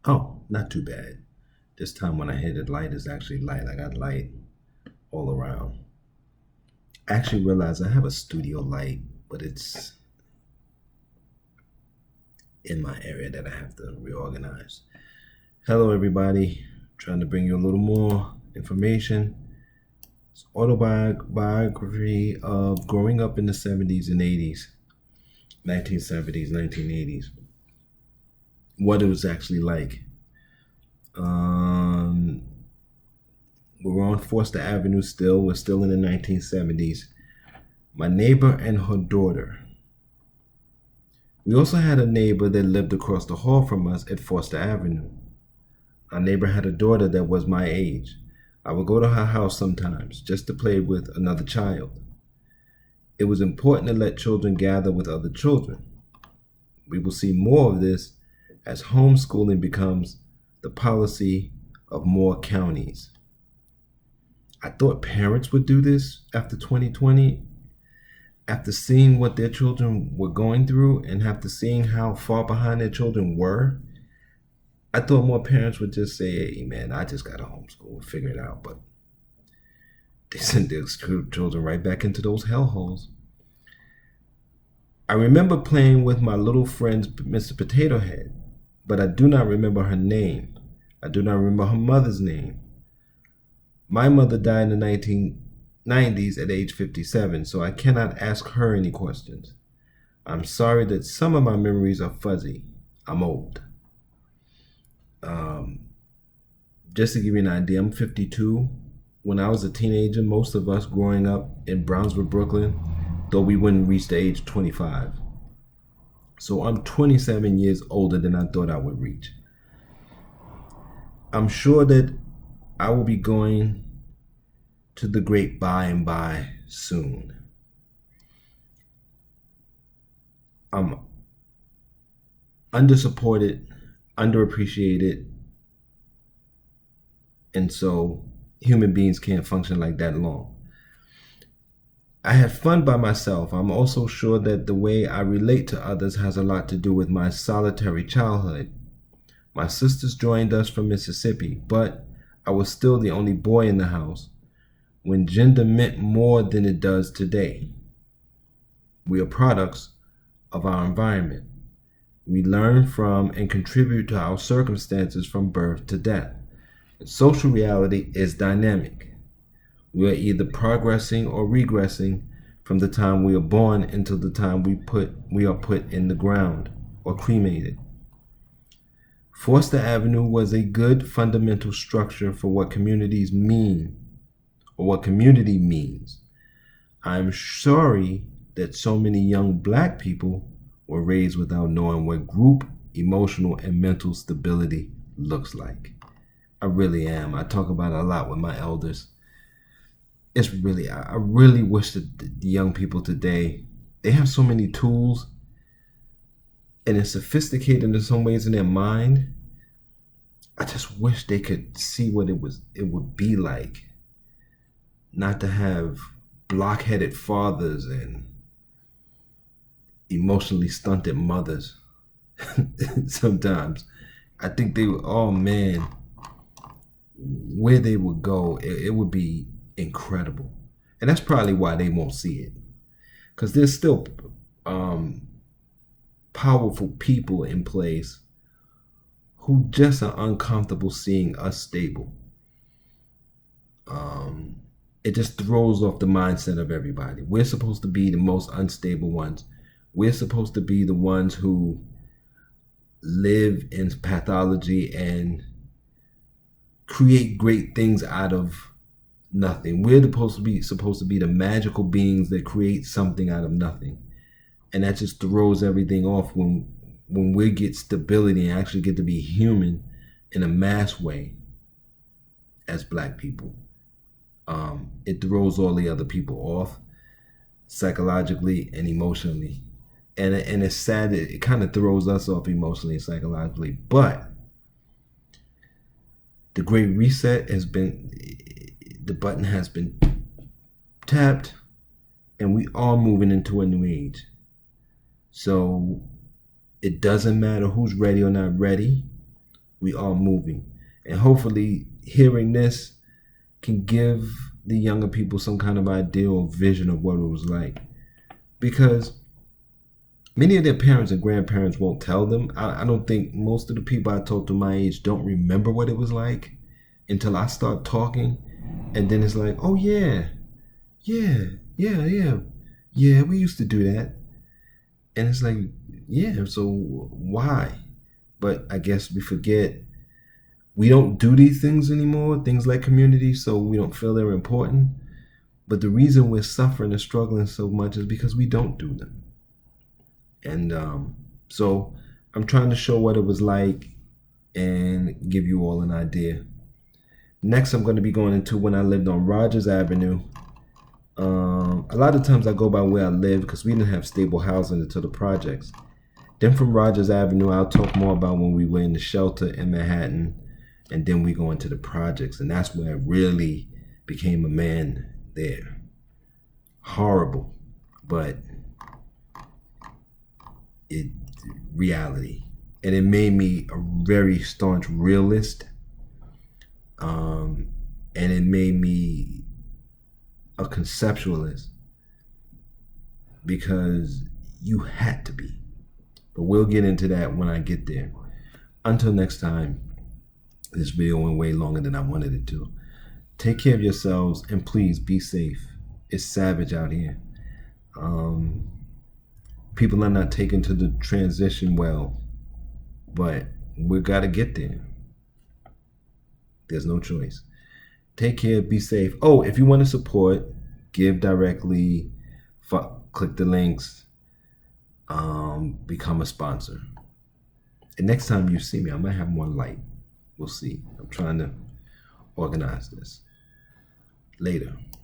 Oh, not too bad. This time when I hit it, light is actually light. I got light all around. I actually realized I have a studio light, but it's in my area that I have to reorganize. Hello, everybody. Trying to bring you a little more information. It's autobiography of growing up in the 70s and 80s, 1970s, 1980s. What it was actually like. Um, we're on Forster Avenue still. We're still in the 1970s. My neighbor and her daughter. We also had a neighbor that lived across the hall from us at Forster Avenue. Our neighbor had a daughter that was my age. I would go to her house sometimes just to play with another child. It was important to let children gather with other children. We will see more of this as homeschooling becomes the policy of more counties. I thought parents would do this after 2020, after seeing what their children were going through and after seeing how far behind their children were. I thought more parents would just say, hey man, I just got to homeschool, figure it out. But they sent their children right back into those hellholes. I remember playing with my little friend's Mr. Potato Head, but I do not remember her name. I do not remember her mother's name. My mother died in the 1990s at age 57, so I cannot ask her any questions. I'm sorry that some of my memories are fuzzy. I'm old. Just to give you an idea, I'm 52. When I was a teenager, most of us growing up in Brownsville, Brooklyn, though we wouldn't reach the age of 25. So I'm 27 years older than I thought I would reach. I'm sure that I will be going to the great by and by soon. I'm undersupported, underappreciated, and so human beings can't function like that long. I had fun by myself. I'm also sure that the way I relate to others has a lot to do with my solitary childhood. My sisters joined us from Mississippi, but I was still the only boy in the house when gender meant more than it does today. We are products of our environment. We learn from and contribute to our circumstances from birth to death. Social reality is dynamic. We are either progressing or regressing from the time we are born until the time we are put in the ground or cremated. Forster Avenue was a good fundamental structure for what communities mean or what community means. I'm sorry that so many young Black people were raised without knowing what group, emotional, and mental stability looks like. I really am. I talk about it a lot with my elders. I really wish that the young people today, they have so many tools and it's sophisticated in some ways in their mind. I just wish they could see what it would be like not to have blockheaded fathers and emotionally stunted mothers. Sometimes I think oh man, where they would go, it would be incredible. And that's probably why they won't see it, because there's still powerful people in place who just are uncomfortable seeing us stable. It just throws off the mindset of everybody. We're supposed to be the most unstable ones. We're supposed to be the ones who live in pathology and create great things out of nothing. We're supposed to be the magical beings that create something out of nothing. And that just throws everything off when we get stability and actually get to be human in a mass way as Black people. It throws all the other people off psychologically and emotionally. And it's sad that it kind of throws us off emotionally and psychologically. But the Great Reset the button has been tapped, and we are moving into a new age. So it doesn't matter who's ready or not ready. We are moving. And hopefully hearing this can give the younger people some kind of idea or vision of what it was like. Because many of their parents and grandparents won't tell them. I don't think most of the people I talk to my age don't remember what it was like until I start talking. And then it's like, oh yeah, yeah, we used to do that. And it's like, yeah, so why? But I guess we forget we don't do these things anymore, things like community, so we don't feel they're important. But the reason we're suffering and struggling so much is because we don't do them. And so I'm trying to show what it was like and give you all an idea. Next, I'm going to be going into when I lived on Rogers Avenue. A lot of times I go by where I live because we didn't have stable housing until the projects. Then from Rogers Avenue, I'll talk more about when we were in the shelter in Manhattan, and then we go into the projects, and that's where I really became a man there. Horrible, but it reality, and it made me a very staunch realist, and it made me a conceptualist because you had to be. But we'll get into that when I get there. Until next time, this video went way longer than I wanted it to. Take care of yourselves and please be safe. It's savage out here. People are not taking to the transition well, but we gotta get there. There's no choice. Take care, be safe. Oh, if you want to support, give directly, click the links, become a sponsor. And next time you see me, I might have more light. We'll see. I'm trying to organize this. Later.